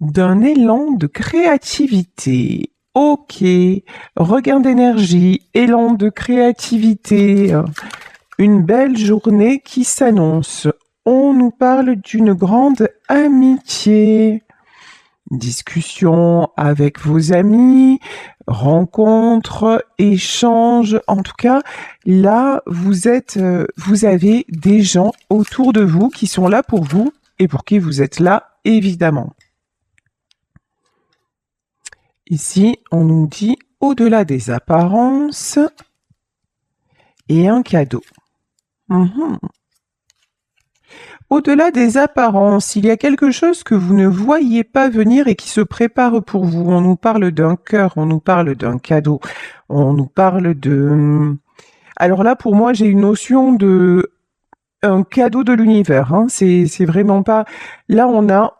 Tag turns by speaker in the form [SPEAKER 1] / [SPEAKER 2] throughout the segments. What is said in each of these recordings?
[SPEAKER 1] d'un élan de créativité. Ok, regain d'énergie, élan de créativité, une belle journée qui s'annonce. On nous parle d'une grande amitié. Discussion avec vos amis, rencontres, échanges. En tout cas, là, vous avez des gens autour de vous qui sont là pour vous et pour qui vous êtes là, évidemment. Ici, on nous dit au-delà des apparences et un cadeau. Au-delà des apparences, il y a quelque chose que vous ne voyez pas venir et qui se prépare pour vous. On nous parle d'un cœur, on nous parle d'un cadeau, on nous parle de... Alors là, pour moi, j'ai une notion de un cadeau de l'univers. Hein. C'est vraiment pas... Là, on a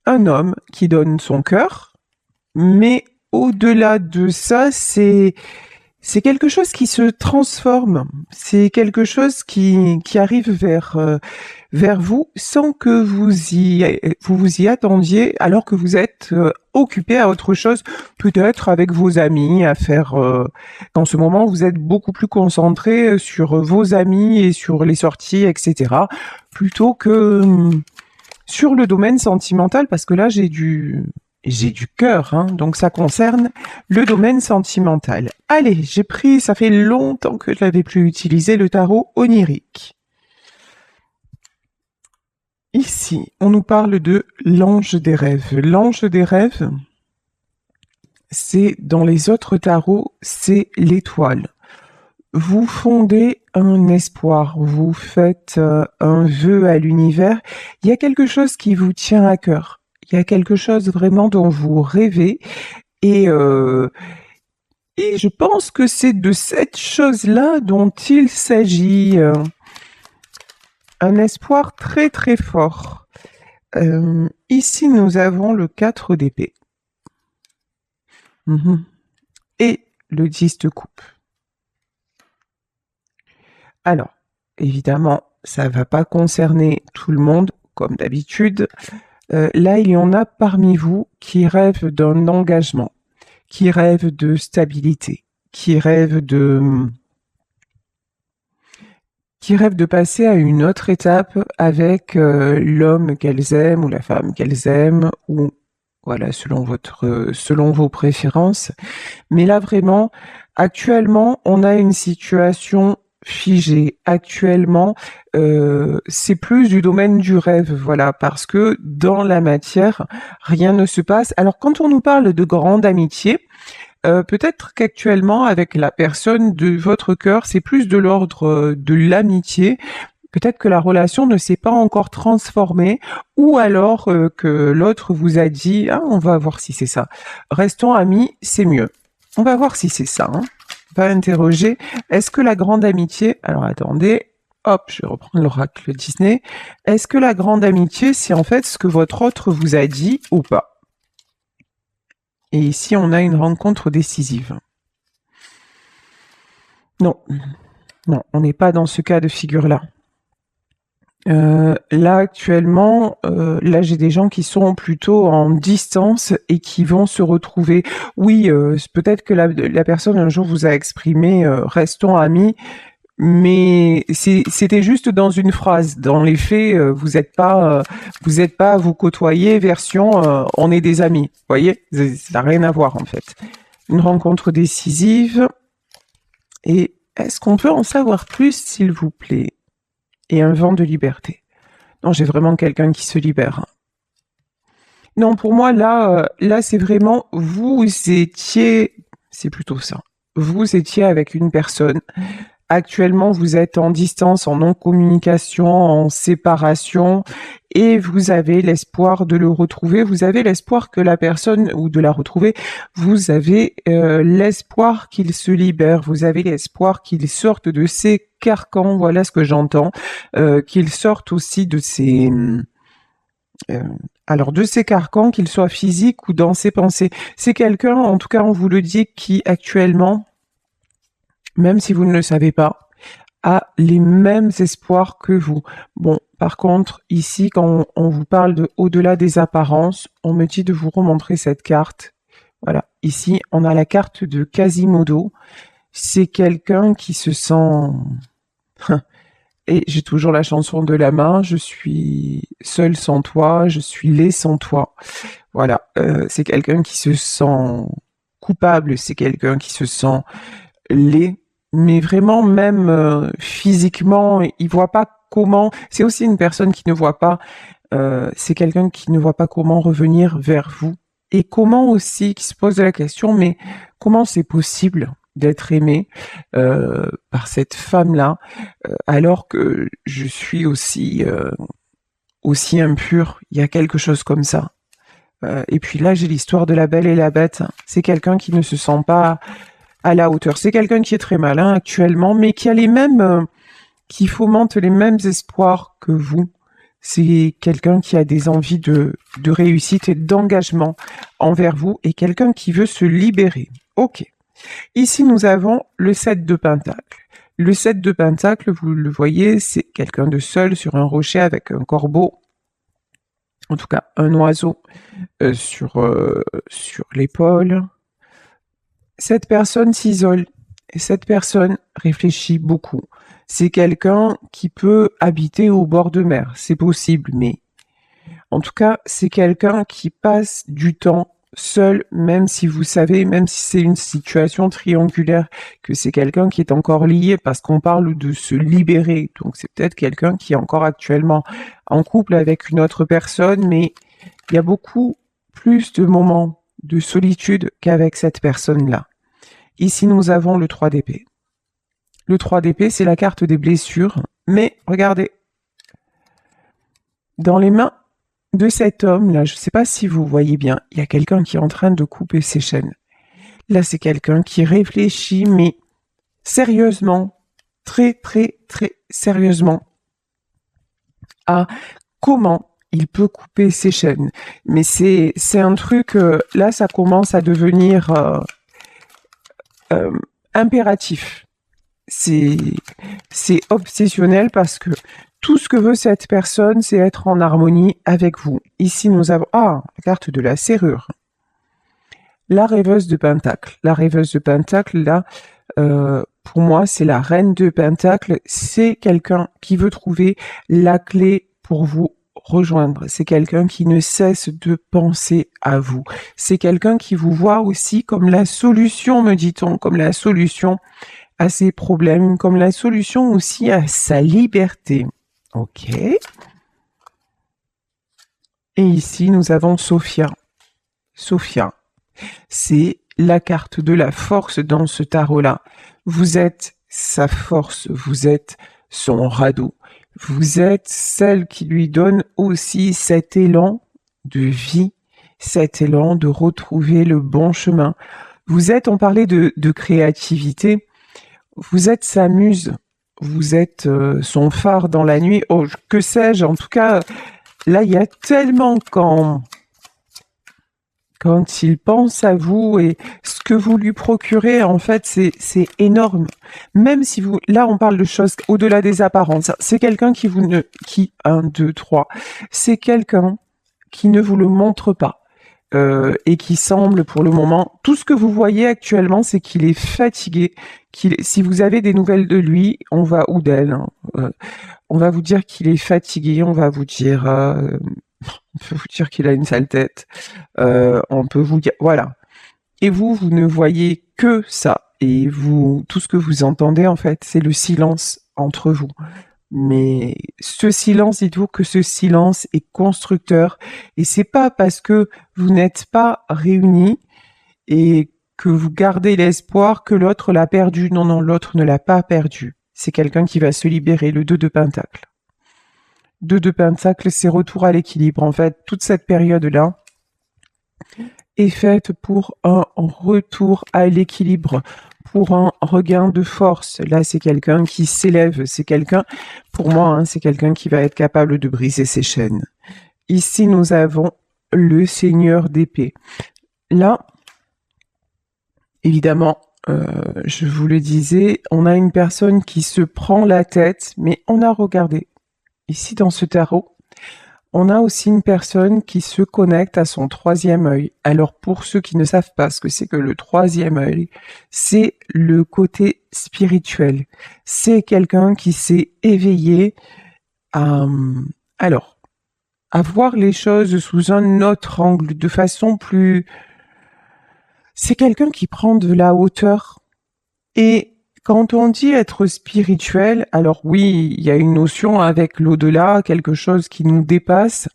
[SPEAKER 1] un homme qui donne son cœur, mais au-delà de ça, c'est quelque chose qui se transforme. C'est quelque chose qui arrive vers vous sans que vous y attendiez, alors que vous êtes occupé à autre chose, peut-être avec vos amis, à faire... Dans ce moment, vous êtes beaucoup plus concentré sur vos amis et sur les sorties, etc., plutôt que sur le domaine sentimental, parce que là, j'ai du cœur, hein, donc ça concerne le domaine sentimental. Allez, ça fait longtemps que je l'avais plus utilisé, le tarot onirique. Ici, on nous parle de l'ange des rêves. L'ange des rêves, c'est dans les autres tarots, c'est l'étoile. Vous fondez un espoir, vous faites un vœu à l'univers. Il y a quelque chose qui vous tient à cœur. Il y a quelque chose vraiment dont vous rêvez et je pense que c'est de cette chose-là dont il s'agit. Un espoir très très fort. Ici, nous avons le 4 d'épée. Et le 10 de coupe. Alors, évidemment, ça ne va pas concerner tout le monde, comme d'habitude. Là, il y en a parmi vous qui rêvent d'un engagement, qui rêvent de stabilité, qui rêvent de passer à une autre étape avec l'homme qu'elles aiment ou la femme qu'elles aiment, ou voilà, selon vos préférences. Mais là, vraiment, actuellement, on a une situation figée. Actuellement, c'est plus du domaine du rêve, voilà, parce que dans la matière, rien ne se passe. Alors, quand on nous parle de grande amitié, peut-être qu'actuellement, avec la personne de votre cœur, c'est plus de l'ordre de l'amitié. Peut-être que la relation ne s'est pas encore transformée, ou alors que l'autre vous a dit « Ah, on va voir si c'est ça. Restons amis, c'est mieux. » On va voir si c'est ça. Hein. On va interroger. Est-ce que la grande amitié... Alors attendez, hop, je vais reprendre l'oracle Disney. Est-ce que la grande amitié, c'est en fait ce que votre autre vous a dit ou pas? Et ici, on a une rencontre décisive. Non, non, on n'est pas dans ce cas de figure-là. Là, actuellement, là, j'ai des gens qui sont plutôt en distance et qui vont se retrouver. Oui, peut-être que la personne un jour vous a exprimé restons amis, mais c'était juste dans une phrase. Dans les faits, vous n'êtes pas à vous côtoyer, version on est des amis. Vous voyez, ça n'a rien à voir en fait. Une rencontre décisive. Et est-ce qu'on peut en savoir plus, s'il vous plaît? Et un vent de liberté. Non, j'ai vraiment quelqu'un qui se libère. Non, pour moi, là, c'est vraiment, vous étiez, c'est plutôt ça. Vous étiez avec une personne. Actuellement, vous êtes en distance, en non-communication, en séparation, et vous avez l'espoir de le retrouver. Vous avez l'espoir que la personne, ou de la retrouver, vous avez l'espoir qu'il se libère. Vous avez l'espoir qu'il sorte de ses carcans, voilà ce que j'entends, qu'il sorte aussi de ses... alors, de ses carcans, qu'il soit physique ou dans ses pensées. C'est quelqu'un, en tout cas, on vous le dit, qui actuellement, même si vous ne le savez pas, a les mêmes espoirs que vous. Bon, par contre, ici, quand on vous parle de au-delà des apparences, on me dit de vous remontrer cette carte. Voilà, ici, on a la carte de Quasimodo. C'est quelqu'un qui se sent... Et j'ai toujours la chanson de la main, je suis seul sans toi, je suis laid sans toi. Voilà, c'est quelqu'un qui se sent coupable, c'est quelqu'un qui se sent laid, mais vraiment même physiquement, il voit pas comment. C'est aussi une personne qui ne voit pas. C'est quelqu'un qui ne voit pas comment revenir vers vous et comment aussi qui se pose la question, mais comment c'est possible d'être aimé par cette femme-là alors que je suis aussi impure. Il y a quelque chose comme ça. Et puis là, j'ai l'histoire de la Belle et la Bête. C'est quelqu'un qui ne se sent pas à la hauteur. C'est quelqu'un qui est très malin actuellement, mais qui a les mêmes, qui fomente les mêmes espoirs que vous. C'est quelqu'un qui a des envies de réussite et d'engagement envers vous et quelqu'un qui veut se libérer. Ok. Ici, nous avons le 7 de Pentacle. Le 7 de Pentacle, vous le voyez, c'est quelqu'un de seul sur un rocher avec un corbeau, en tout cas un oiseau sur l'épaule. Cette personne s'isole et cette personne réfléchit beaucoup. C'est quelqu'un qui peut habiter au bord de mer, c'est possible, mais en tout cas, c'est quelqu'un qui passe du temps seul, même si vous savez, même si c'est une situation triangulaire, que c'est quelqu'un qui est encore lié parce qu'on parle de se libérer. Donc c'est peut-être quelqu'un qui est encore actuellement en couple avec une autre personne, mais il y a beaucoup plus de moments de solitude qu'avec cette personne-là. Ici, nous avons le 3 d'épée. Le 3 d'épée, c'est la carte des blessures, mais regardez, dans les mains de cet homme-là, je ne sais pas si vous voyez bien, il y a quelqu'un qui est en train de couper ses chaînes. Là, c'est quelqu'un qui réfléchit, mais sérieusement, très, très, très sérieusement, à comment il peut couper ses chaînes. Mais c'est un truc, là, ça commence à devenir impératif. C'est obsessionnel parce que tout ce que veut cette personne, c'est être en harmonie avec vous. Ici, nous avons... Ah, la carte de la serrure. La rêveuse de Pentacle. La rêveuse de Pentacle, là, pour moi, c'est la reine de Pentacle. C'est quelqu'un qui veut trouver la clé pour vous rejoindre. C'est quelqu'un qui ne cesse de penser à vous. C'est quelqu'un qui vous voit aussi comme la solution, me dit-on, comme la solution à ses problèmes, comme la solution aussi à sa liberté. Ok. Et ici, nous avons Sophia. Sophia, c'est la carte de la force dans ce tarot-là. Vous êtes sa force, vous êtes son radeau. Vous êtes celle qui lui donne aussi cet élan de vie, cet élan de retrouver le bon chemin. Vous êtes, on parlait de créativité, vous êtes sa muse. Vous êtes son phare dans la nuit. Oh, que sais-je, en tout cas, là, il y a tellement quand il pense à vous et ce que vous lui procurez, en fait, c'est énorme. Même si vous, là, on parle de choses au-delà des apparences. C'est quelqu'un qui vous ne, qui, 1, 2, 3, c'est quelqu'un qui ne vous le montre pas. Et qui semble pour le moment, tout ce que vous voyez actuellement, c'est qu'il est fatigué. Si vous avez des nouvelles de lui, on va ou d'elle, hein, on va vous dire qu'il est fatigué, on va vous dire, on peut vous dire qu'il a une sale tête, on peut vous dire, voilà. Et vous ne voyez que ça. Et vous, tout ce que vous entendez en fait, c'est le silence entre vous. Mais ce silence, dites-vous que ce silence est constructeur. Et c'est pas parce que vous n'êtes pas réunis et que vous gardez l'espoir que l'autre l'a perdu. Non, non, l'autre ne l'a pas perdu. C'est quelqu'un qui va se libérer, le 2 de Pentacle. 2 de Pentacle, c'est retour à l'équilibre. En fait, toute cette période-là est faite pour un retour à l'équilibre, pour un regain de force. Là, c'est quelqu'un qui s'élève, c'est quelqu'un, pour moi, hein, c'est quelqu'un qui va être capable de briser ses chaînes. Ici, nous avons le Seigneur d'épée. Là, évidemment, je vous le disais, on a une personne qui se prend la tête, mais on a regardé. Ici, dans ce tarot, on a aussi une personne qui se connecte à son troisième œil. Alors, pour ceux qui ne savent pas ce que c'est que le troisième œil, c'est le côté spirituel. C'est quelqu'un qui s'est éveillé à, à voir les choses sous un autre angle, de façon plus... C'est quelqu'un qui prend de la hauteur. Et quand on dit être spirituel, alors oui, il y a une notion avec l'au-delà, quelque chose qui nous dépasse,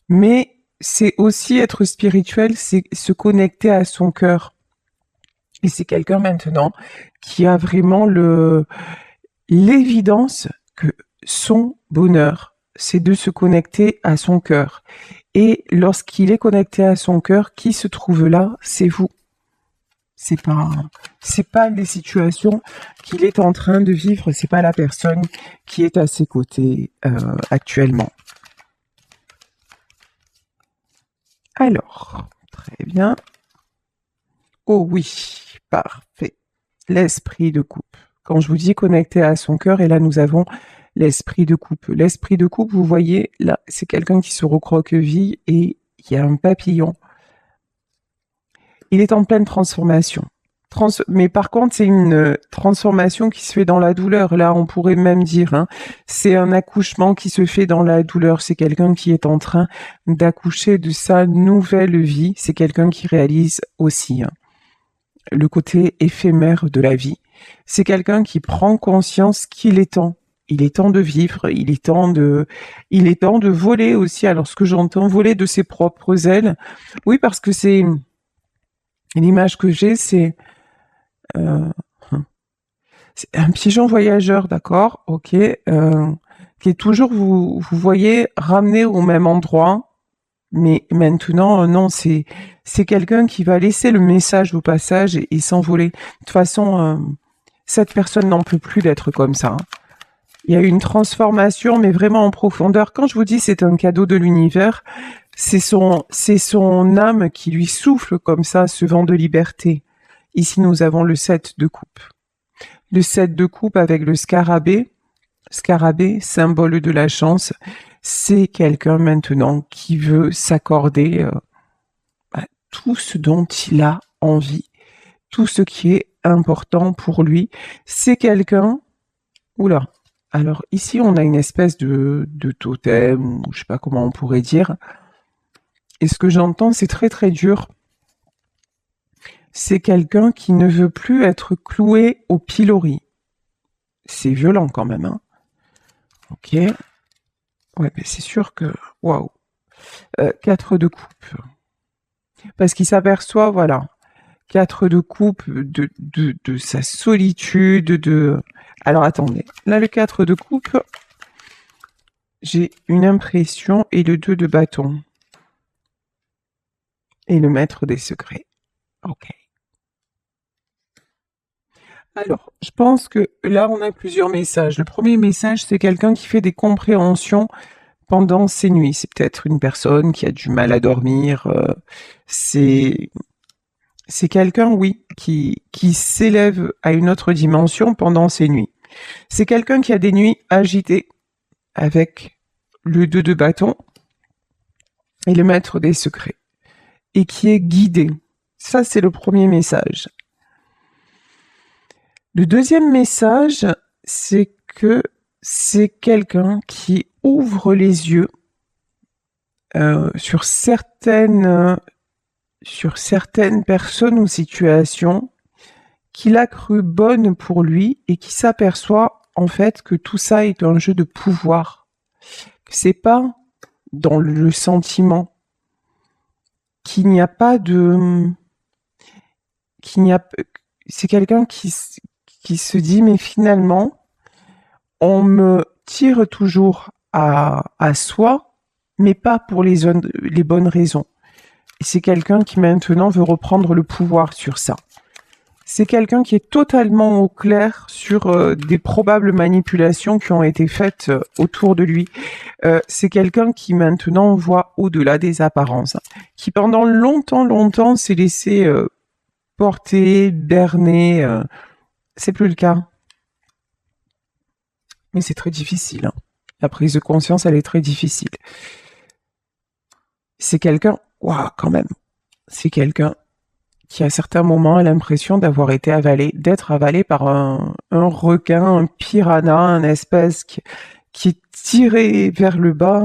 [SPEAKER 1] mais c'est aussi être spirituel, c'est se connecter à son cœur. Et c'est quelqu'un maintenant qui a vraiment l'évidence que son bonheur, c'est de se connecter à son cœur. Et lorsqu'il est connecté à son cœur, qui se trouve là? C'est vous. C'est pas les situations qu'il est en train de vivre, c'est pas la personne qui est à ses côtés actuellement. Alors, très bien. Oh oui, parfait. L'esprit de coupe. Quand je vous dis connecté à son cœur, et là nous avons l'esprit de coupe. L'esprit de coupe, vous voyez, là, c'est quelqu'un qui se recroqueville et il y a un papillon. Il est en pleine transformation. Mais par contre, c'est une transformation qui se fait dans la douleur. Là, on pourrait même dire, hein, c'est un accouchement qui se fait dans la douleur. C'est quelqu'un qui est en train d'accoucher de sa nouvelle vie. C'est quelqu'un qui réalise aussi le côté éphémère de la vie. C'est quelqu'un qui prend conscience qu'il est temps. Il est temps de vivre, il est temps de voler aussi. Alors, ce que j'entends, voler de ses propres ailes. Oui, parce que c'est l'image que j'ai, c'est un pigeon voyageur, d'accord, ok, qui est toujours, vous voyez, ramené au même endroit, mais maintenant, non, c'est quelqu'un qui va laisser le message au passage et s'envoler. De toute façon, cette personne n'en peut plus d'être comme ça. Il y a eu une transformation, mais vraiment en profondeur. Quand je vous dis c'est un cadeau de l'univers, c'est son âme qui lui souffle comme ça ce vent de liberté. Ici, nous avons le 7 de coupe. Le 7 de coupe avec le scarabée. Scarabée, symbole de la chance. C'est quelqu'un maintenant qui veut s'accorder tout ce dont il a envie, tout ce qui est important pour lui. C'est quelqu'un... Oula. Alors ici, on a une espèce de totem, ou je sais pas comment on pourrait dire. Et ce que j'entends, c'est très très dur. C'est quelqu'un qui ne veut plus être cloué au pilori. C'est violent quand même, hein. Ok. Ouais, mais c'est sûr que... Waouh. 4 de coupe. Parce qu'il s'aperçoit, voilà, 4 de coupe de sa solitude, de... Alors attendez, là le 4 de coupe, j'ai une impression et le 2 de bâton. Et le maître des secrets. Ok. Alors, je pense que là, on a plusieurs messages. Le premier message, c'est quelqu'un qui fait des compréhensions pendant ses nuits. C'est peut-être une personne qui a du mal à dormir. C'est quelqu'un, oui, qui s'élève à une autre dimension pendant ses nuits. C'est quelqu'un qui a des nuits agitées avec le 2 de bâton et le maître des secrets. Et qui est guidé. Ça, c'est le premier message. Le deuxième message, c'est que c'est quelqu'un qui ouvre les yeux sur certaines personnes ou situations qu'il a cru bonnes pour lui et qui s'aperçoit en fait que tout ça est un jeu de pouvoir. C'est pas dans le sentiment qu'il n'y a pas de... C'est quelqu'un qui se dit, mais finalement, on me tire toujours à soi, mais pas pour les bonnes raisons. Et c'est quelqu'un qui maintenant veut reprendre le pouvoir sur ça. C'est quelqu'un qui est totalement au clair sur des probables manipulations qui ont été faites autour de lui. C'est quelqu'un qui maintenant voit au-delà des apparences, qui pendant longtemps s'est laissé porter, berner. C'est plus le cas. Mais c'est très difficile, hein. La prise de conscience, elle est très difficile. C'est quelqu'un, waouh, quand même. C'est quelqu'un qui, à certains moments, a l'impression d'avoir été avalé, d'être avalé par un requin, un piranha, un espèce qui est tiré vers le bas.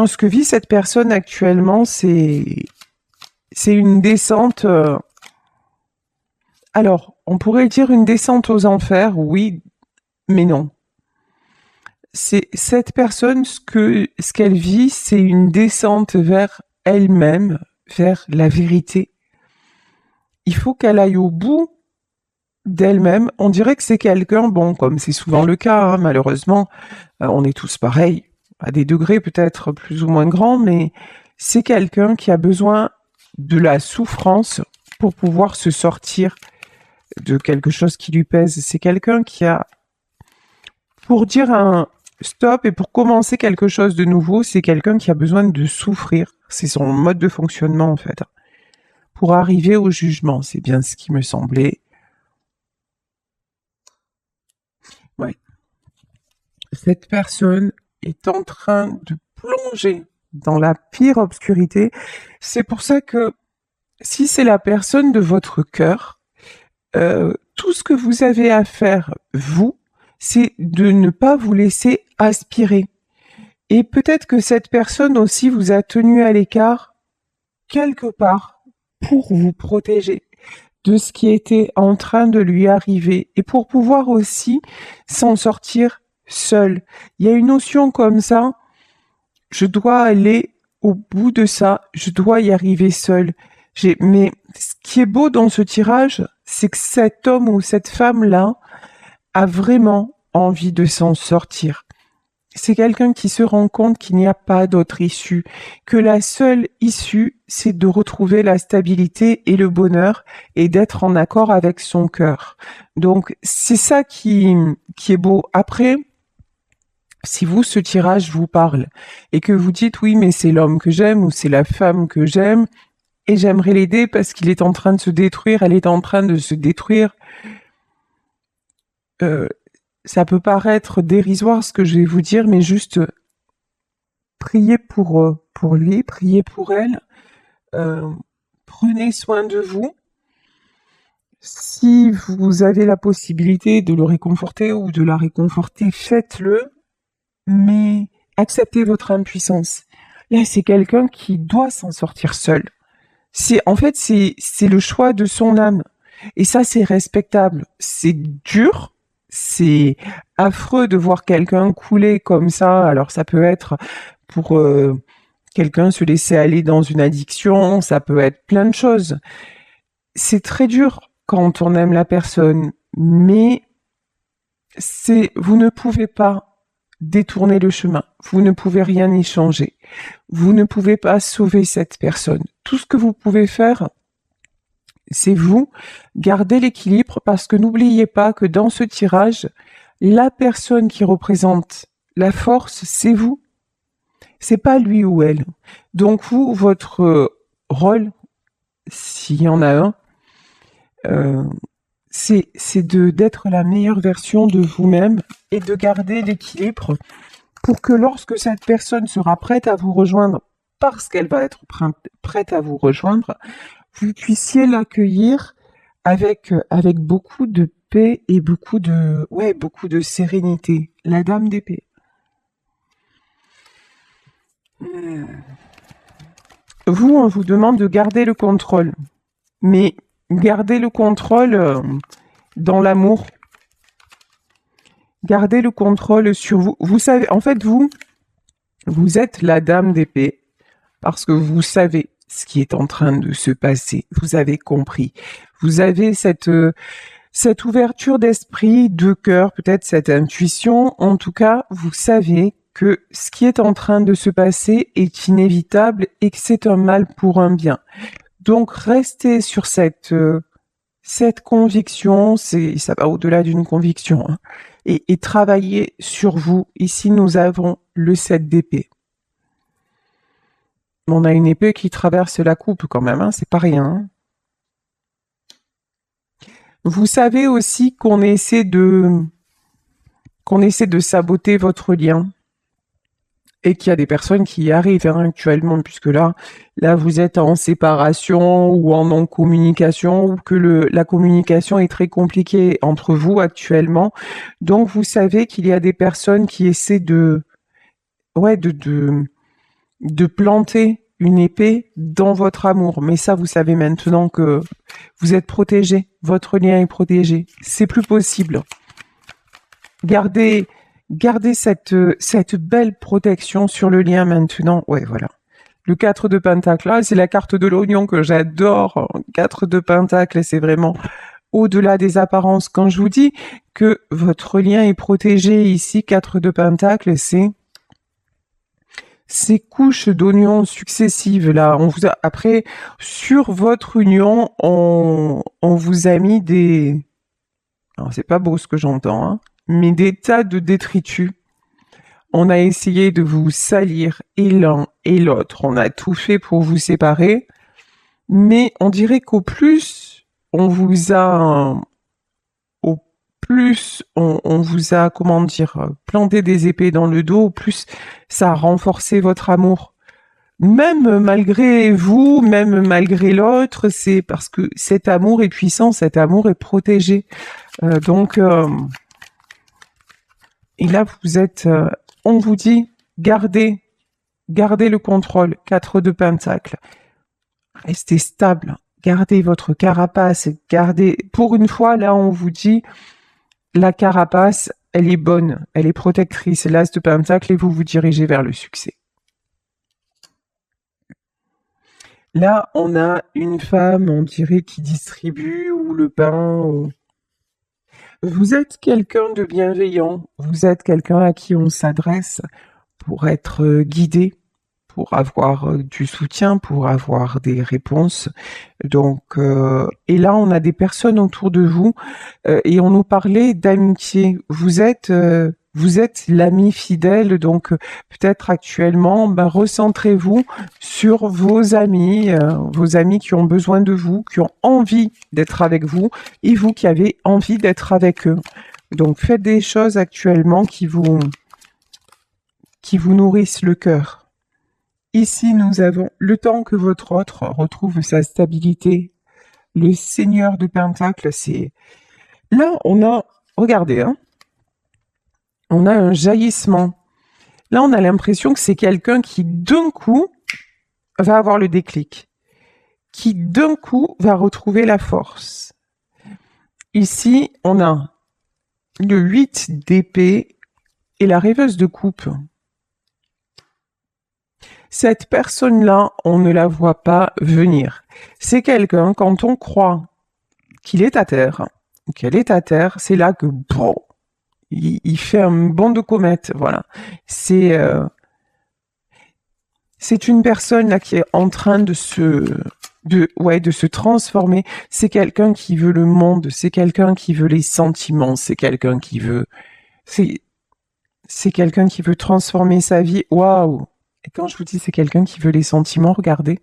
[SPEAKER 1] Ce que vit cette personne actuellement, c'est une descente. Alors, on pourrait dire une descente aux enfers, oui, mais non. C'est cette personne, ce qu'elle vit, c'est une descente vers elle-même, vers la vérité. Il faut qu'elle aille au bout d'elle-même. On dirait que c'est quelqu'un, bon, comme c'est souvent le cas, hein, malheureusement, on est tous pareils, à des degrés peut-être plus ou moins grands, mais c'est quelqu'un qui a besoin de la souffrance pour pouvoir se sortir de quelque chose qui lui pèse. C'est quelqu'un qui a, pour dire un stop et pour commencer quelque chose de nouveau, c'est quelqu'un qui a besoin de souffrir. C'est son mode de fonctionnement en fait. Pour arriver au jugement, c'est bien ce qui me semblait. Ouais. Cette personne est en train de plonger dans la pire obscurité. C'est pour ça que si c'est la personne de votre cœur, tout ce que vous avez à faire, vous, c'est de ne pas vous laisser aspirer. Et peut-être que cette personne aussi vous a tenu à l'écart quelque part pour vous protéger de ce qui était en train de lui arriver et pour pouvoir aussi s'en sortir seul. Il y a une notion comme ça, je dois aller au bout de ça, je dois y arriver seul. Mais ce qui est beau dans ce tirage, c'est que cet homme ou cette femme-là a vraiment envie de s'en sortir. C'est quelqu'un qui se rend compte qu'il n'y a pas d'autre issue, que la seule issue, c'est de retrouver la stabilité et le bonheur et d'être en accord avec son cœur. Donc, c'est ça qui est beau. Après, si vous, ce tirage vous parle et que vous dites oui, mais c'est l'homme que j'aime ou c'est la femme que j'aime et j'aimerais l'aider parce qu'il est en train de se détruire, elle est en train de se détruire, ça peut paraître dérisoire ce que je vais vous dire, mais juste priez pour lui, priez pour elle, prenez soin de vous. Si vous avez la possibilité de le réconforter ou de la réconforter, faites-le, mais acceptez votre impuissance. Là, c'est quelqu'un qui doit s'en sortir seul. En fait, c'est le choix de son âme. Et ça, c'est respectable. C'est dur, c'est affreux de voir quelqu'un couler comme ça. Alors, ça peut être pour quelqu'un se laisser aller dans une addiction, ça peut être plein de choses. C'est très dur quand on aime la personne, mais vous ne pouvez pas détourner le chemin. Vous ne pouvez rien y changer. Vous ne pouvez pas sauver cette personne. Tout ce que vous pouvez faire, c'est vous garder l'équilibre parce que n'oubliez pas que dans ce tirage, la personne qui représente la force, c'est vous. C'est pas lui ou elle. Donc vous, votre rôle, s'il y en a un, c'est d'être la meilleure version de vous-même et de garder l'équilibre pour que lorsque cette personne sera prête à vous rejoindre, parce qu'elle va être prête à vous rejoindre, vous puissiez l'accueillir avec beaucoup de paix et beaucoup de sérénité. La dame d'épée. Vous, on vous demande de garder le contrôle, mais gardez le contrôle dans l'amour. Gardez le contrôle sur vous. Vous savez, en fait, vous êtes la dame d'épée parce que vous savez ce qui est en train de se passer. Vous avez compris. Vous avez cette ouverture d'esprit, de cœur, peut-être cette intuition. En tout cas, vous savez que ce qui est en train de se passer est inévitable et que c'est un mal pour un bien. Donc, restez sur cette conviction, ça va au-delà d'une conviction, hein, et travaillez sur vous. Ici, nous avons le 7 d'épée. On a une épée qui traverse la coupe quand même, hein, c'est pas rien. Hein. Vous savez aussi qu'on essaie de saboter votre lien et qu'il y a des personnes qui y arrivent hein, actuellement, puisque là, vous êtes en séparation ou en non-communication, ou que la communication est très compliquée entre vous actuellement. Donc, vous savez qu'il y a des personnes qui essaient ouais, de planter une épée dans votre amour. Mais ça, vous savez maintenant que vous êtes protégé, votre lien est protégé. C'est plus possible. Gardez cette belle protection sur le lien maintenant. Ouais, voilà. Le 4 de Pentacle, là, c'est la carte de l'oignon que j'adore. 4 de Pentacle, c'est vraiment au-delà des apparences. Quand je vous dis que votre lien est protégé ici, 4 de Pentacle, c'est ces couches d'oignons successives là, après sur votre union, on vous a mis des, alors c'est pas beau ce que j'entends, hein, mais des tas de détritus. On a essayé de vous salir et l'un et l'autre. On a tout fait pour vous séparer, mais on dirait qu'au plus on vous a on vous a, comment dire, planté des épées dans le dos, plus ça a renforcé votre amour. Même malgré vous, même malgré l'autre, c'est parce que cet amour est puissant, cet amour est protégé. Et là, vous êtes, on vous dit, gardez le contrôle, 4 de Pentacle. Restez stable, gardez votre carapace, pour une fois, là, on vous dit, la carapace, elle est bonne, elle est protectrice, l'As de Pentacle, et vous vous dirigez vers le succès. Là, on a une femme, on dirait, qui distribue ou le pain. Vous êtes quelqu'un de bienveillant, vous êtes quelqu'un à qui on s'adresse pour être guidé, pour avoir du soutien, pour avoir des réponses. Donc, et là, on a des personnes autour de vous et on nous parlait d'amitié. Vous êtes l'ami fidèle, donc peut-être actuellement, recentrez-vous sur vos amis qui ont besoin de vous, qui ont envie d'être avec vous, et vous qui avez envie d'être avec eux. Donc faites des choses actuellement qui vous nourrissent le cœur. Ici, nous avons le temps que votre autre retrouve sa stabilité. Le Seigneur de Pentacle, c'est... Là, on a... Regardez, hein. On a un jaillissement. Là, on a l'impression que c'est quelqu'un qui, d'un coup, va avoir le déclic. Qui, d'un coup, va retrouver la force. Ici, on a le 8 d'épée et la rêveuse de coupe. Cette personne-là, on ne la voit pas venir. C'est quelqu'un, quand on croit qu'il est à terre, c'est là que, bon, il fait un bond de comète, voilà. C'est une personne là qui est en train de se transformer. C'est quelqu'un qui veut le monde, c'est quelqu'un qui veut les sentiments, c'est quelqu'un qui veut transformer sa vie. Waouh! Et quand je vous dis c'est quelqu'un qui veut les sentiments, regardez.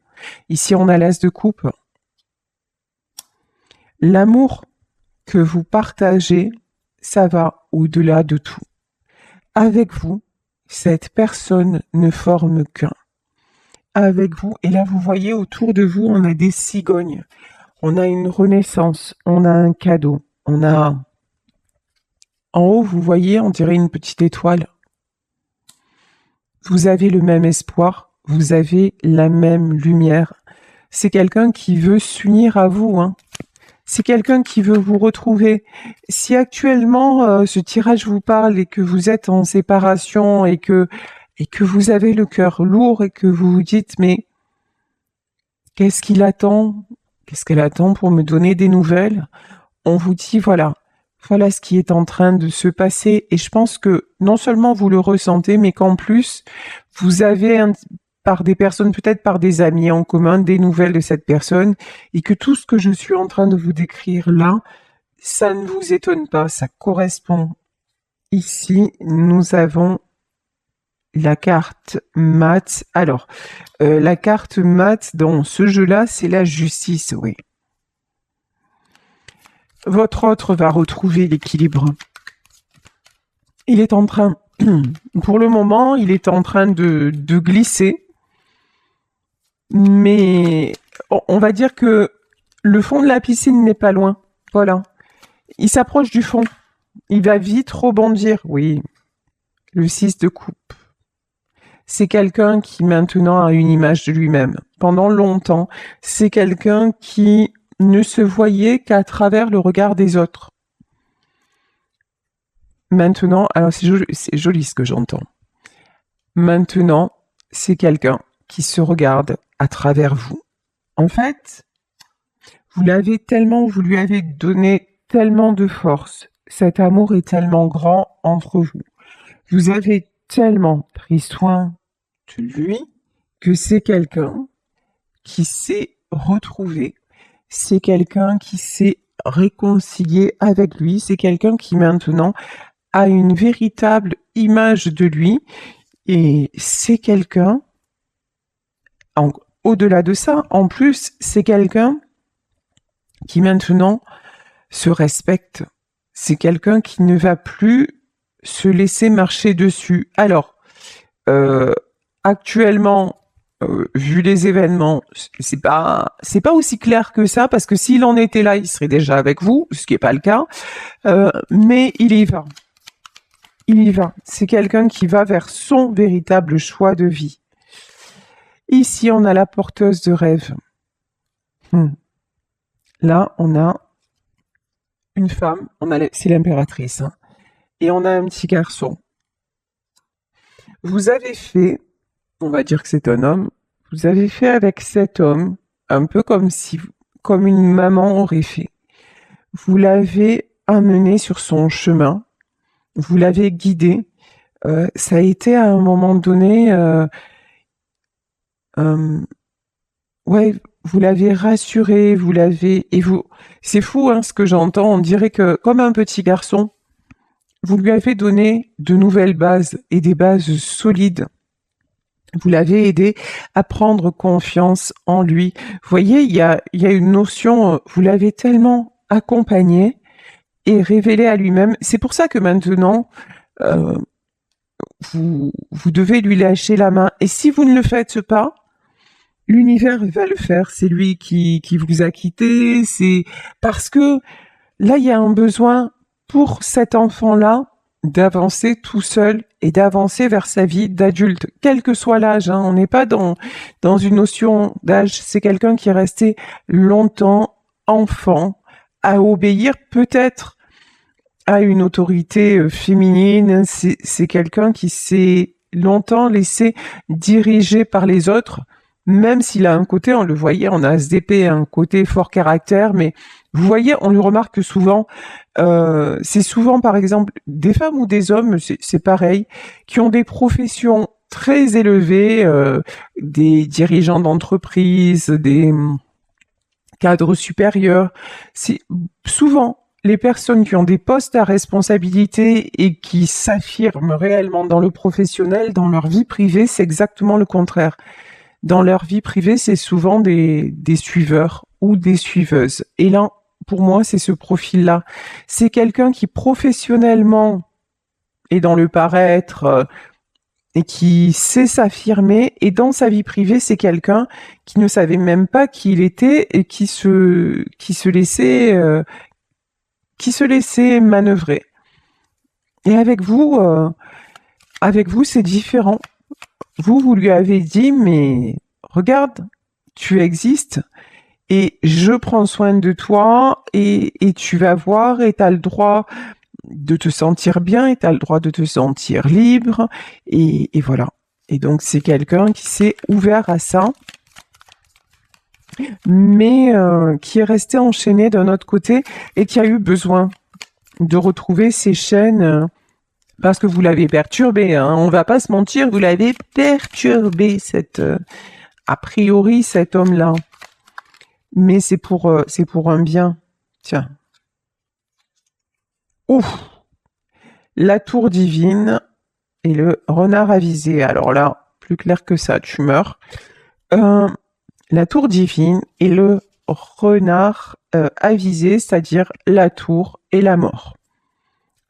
[SPEAKER 1] Ici on a l'As de coupe. L'amour que vous partagez, ça va au-delà de tout. Avec vous, cette personne ne forme qu'un. Avec vous, et là vous voyez autour de vous, on a des cigognes, on a une renaissance, on a un cadeau, on a... En haut, vous voyez, on dirait une petite étoile. Vous avez le même espoir, vous avez la même lumière. C'est quelqu'un qui veut s'unir à vous, hein. C'est quelqu'un qui veut vous retrouver. Si actuellement ce tirage vous parle et que vous êtes en séparation et que vous avez le cœur lourd et que vous vous dites mais qu'est-ce qu'il attend? Qu'est-ce qu'elle attend pour me donner des nouvelles? On vous dit voilà ce qui est en train de se passer et je pense que non seulement vous le ressentez mais qu'en plus vous avez par des personnes, peut-être par des amis en commun, des nouvelles de cette personne, et que tout ce que je suis en train de vous décrire là, ça ne vous étonne pas, ça correspond. Ici, nous avons la carte mat. Alors, la carte mat dans ce jeu-là, c'est la justice, oui. votre autre va retrouver l'équilibre. Il est en train, pour le moment, il est en train de glisser, mais on va dire que le fond de la piscine n'est pas loin. Voilà. Il s'approche du fond. Il va vite rebondir. Oui, le 6 de coupe. C'est quelqu'un qui maintenant a une image de lui-même. Pendant longtemps, c'est quelqu'un qui ne se voyait qu'à travers le regard des autres. Maintenant, alors c'est joli ce que j'entends. Maintenant, c'est quelqu'un qui se regarde à travers vous. En fait, vous lui avez donné tellement de force. Cet amour est tellement grand entre vous. Vous avez tellement pris soin de lui que c'est quelqu'un qui s'est retrouvé. C'est quelqu'un qui s'est réconcilié avec lui. C'est quelqu'un qui maintenant a une véritable image de lui. Et c'est quelqu'un, au-delà de ça, en plus, c'est quelqu'un qui maintenant se respecte. C'est quelqu'un qui ne va plus se laisser marcher dessus. Alors, actuellement, vu les événements, c'est pas aussi clair que ça, parce que s'il en était là, il serait déjà avec vous, ce qui n'est pas le cas. Mais il y va. Il y va. C'est quelqu'un qui va vers son véritable choix de vie. Ici, on a la porteuse de rêve. Là, on a une femme, c'est l'impératrice, hein, et on a un petit garçon. Vous avez fait, on va dire que c'est un homme, vous avez fait avec cet homme un peu comme une maman aurait fait. Vous l'avez amené sur son chemin, vous l'avez guidé. Ça a été à un moment donné, ouais, vous l'avez rassuré, c'est fou hein, ce que j'entends. On dirait que comme un petit garçon, vous lui avez donné de nouvelles bases et des bases solides. Vous l'avez aidé à prendre confiance en lui. Vous voyez, il y a une notion, vous l'avez tellement accompagné et révélé à lui-même. C'est pour ça que maintenant, vous devez lui lâcher la main. Et si vous ne le faites pas, l'univers va le faire. C'est lui qui vous a quitté. C'est parce que là, il y a un besoin pour cet enfant-là d'avancer tout seul et d'avancer vers sa vie d'adulte, quel que soit l'âge. Hein. On n'est pas dans une notion d'âge. C'est quelqu'un qui est resté longtemps enfant, à obéir peut-être à une autorité féminine. C'est quelqu'un qui s'est longtemps laissé diriger par les autres, même s'il a un côté, on le voyait en ASDP, un côté fort caractère, mais vous voyez, on le remarque souvent, c'est souvent par exemple des femmes ou des hommes, c'est pareil, qui ont des professions très élevées, des dirigeants d'entreprise, des cadres supérieurs. C'est souvent les personnes qui ont des postes à responsabilité et qui s'affirment réellement dans le professionnel, dans leur vie privée, c'est exactement le contraire. Dans leur vie privée, c'est souvent des suiveurs ou des suiveuses. Et là, pour moi, c'est ce profil-là. C'est quelqu'un qui professionnellement est dans le paraître et qui sait s'affirmer. Et dans sa vie privée, c'est quelqu'un qui ne savait même pas qui il était et qui se laissait manœuvrer. Et avec vous, c'est différent. Vous lui avez dit, mais regarde, tu existes et je prends soin de toi et tu vas voir et tu as le droit de te sentir bien et tu as le droit de te sentir libre et voilà. Et donc c'est quelqu'un qui s'est ouvert à ça, mais qui est resté enchaîné d'un autre côté et qui a eu besoin de retrouver ses chaînes. Parce que vous l'avez perturbé, hein. On va pas se mentir, vous l'avez perturbé, a priori, cet homme-là. Mais c'est pour un bien. Tiens. Ouf. La tour divine et le renard avisé. Alors là, plus clair que ça, tu meurs. La tour divine et le renard avisé, c'est-à-dire la tour et la mort.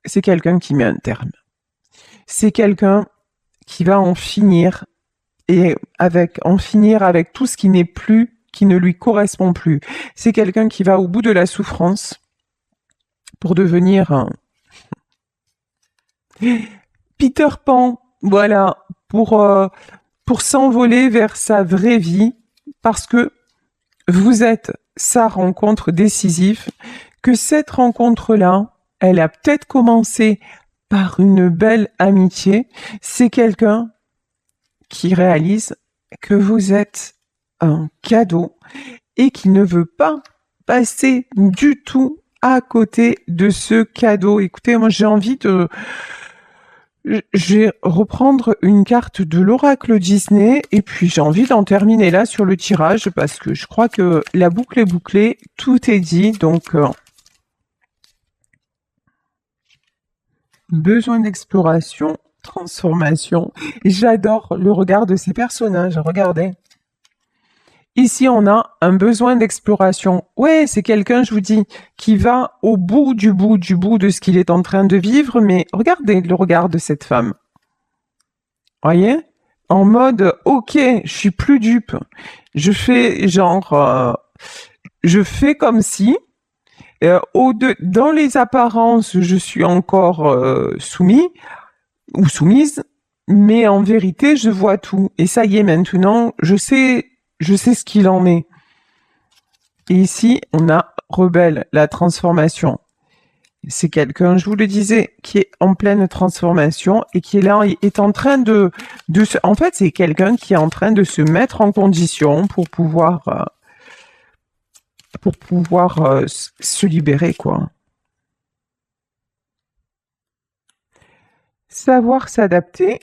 [SPEAKER 1] C'est quelqu'un qui met un terme. C'est quelqu'un qui va en finir avec tout ce qui n'est plus, qui ne lui correspond plus. C'est quelqu'un qui va au bout de la souffrance pour devenir un Peter Pan, voilà, pour s'envoler vers sa vraie vie, parce que vous êtes sa rencontre décisive, que cette rencontre-là, elle a peut-être commencé par une belle amitié. C'est quelqu'un qui réalise que vous êtes un cadeau et qui ne veut pas passer du tout à côté de ce cadeau. Écoutez, moi je vais reprendre une carte de l'oracle Disney et puis j'ai envie d'en terminer là sur le tirage parce que je crois que la boucle est bouclée, tout est dit, donc besoin d'exploration, transformation. J'adore le regard de ces personnages, regardez. Ici, on a un besoin d'exploration. Ouais, c'est quelqu'un, je vous dis, qui va au bout de ce qu'il est en train de vivre, mais regardez le regard de cette femme. Voyez? En mode, ok, je suis plus dupe. Je fais je fais comme si, dans les apparences, je suis encore soumis ou soumise, mais en vérité, je vois tout. Et ça y est, maintenant, je sais ce qu'il en est. Et ici, on a Rebelle, la transformation. C'est quelqu'un, je vous le disais, qui est en pleine transformation et qui est là, est en train en fait, c'est quelqu'un qui est en train de se mettre en condition pour pouvoir se libérer, quoi. Savoir s'adapter.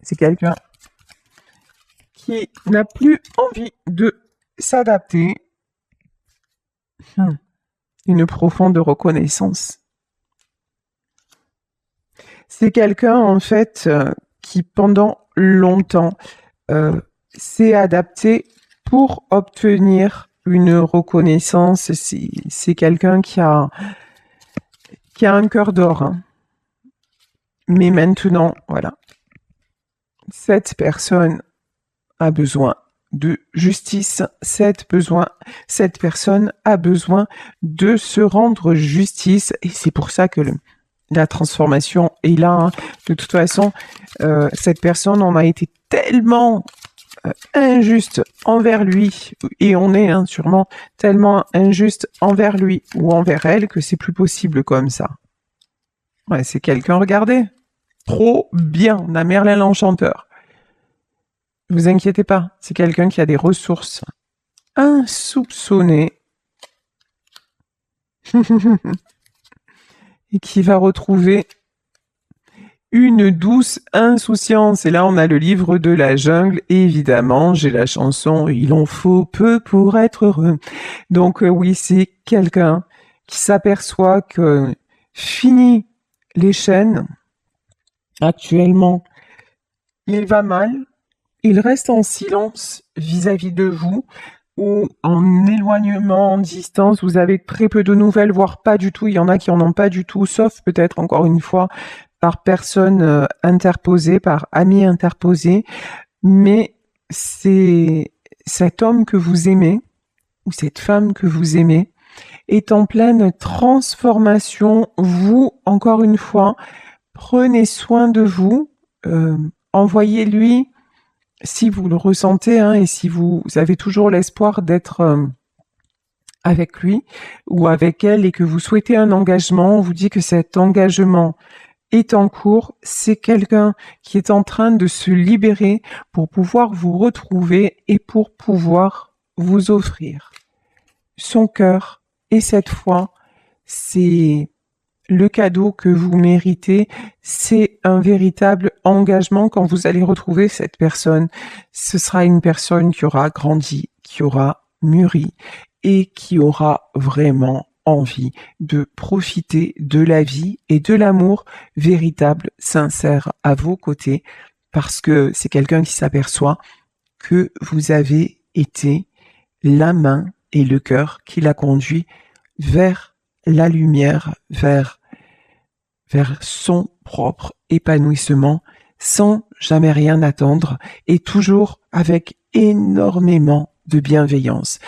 [SPEAKER 1] C'est quelqu'un qui n'a plus envie de s'adapter. Une profonde reconnaissance. C'est quelqu'un, en fait, qui pendant longtemps s'est adapté pour obtenir une reconnaissance. C'est quelqu'un qui a un cœur d'or. Hein. Mais maintenant, voilà. Cette personne a besoin de justice. Cette personne a besoin de se rendre justice. Et c'est pour ça que la transformation est là. Hein. De toute façon, cette personne, on a été tellement injuste envers lui, et on est sûrement tellement injuste envers lui ou envers elle que c'est plus possible comme ça. Ouais, c'est quelqu'un, regardez. Trop bien, on a Merlin l'Enchanteur. Ne vous inquiétez pas, c'est quelqu'un qui a des ressources insoupçonnées et qui va retrouver une douce insouciance. Et là, on a le livre de la jungle. Et évidemment, j'ai la chanson « Il en faut peu pour être heureux ». Donc oui, c'est quelqu'un qui s'aperçoit que fini les chaînes, actuellement, il va mal. Il reste en silence vis-à-vis de vous ou en éloignement, en distance. Vous avez très peu de nouvelles, voire pas du tout. Il y en a qui en ont pas du tout, sauf peut-être encore une fois par personne interposée, par ami interposé. Mais c'est cet homme que vous aimez ou cette femme que vous aimez est en pleine transformation. Vous, encore une fois, prenez soin de vous. Envoyez-lui si vous le ressentez, hein, et si vous avez toujours l'espoir d'être avec lui ou avec elle et que vous souhaitez un engagement, on vous dit que cet engagement est en cours, c'est quelqu'un qui est en train de se libérer pour pouvoir vous retrouver et pour pouvoir vous offrir son cœur. Et cette fois, c'est le cadeau que vous méritez, c'est un véritable engagement quand vous allez retrouver cette personne. Ce sera une personne qui aura grandi, qui aura mûri et qui aura vraiment envie de profiter de la vie et de l'amour véritable, sincère à vos côtés, parce que c'est quelqu'un qui s'aperçoit que vous avez été la main et le cœur qui la conduit vers la lumière, vers son propre épanouissement, sans jamais rien attendre et toujours avec énormément de bienveillance.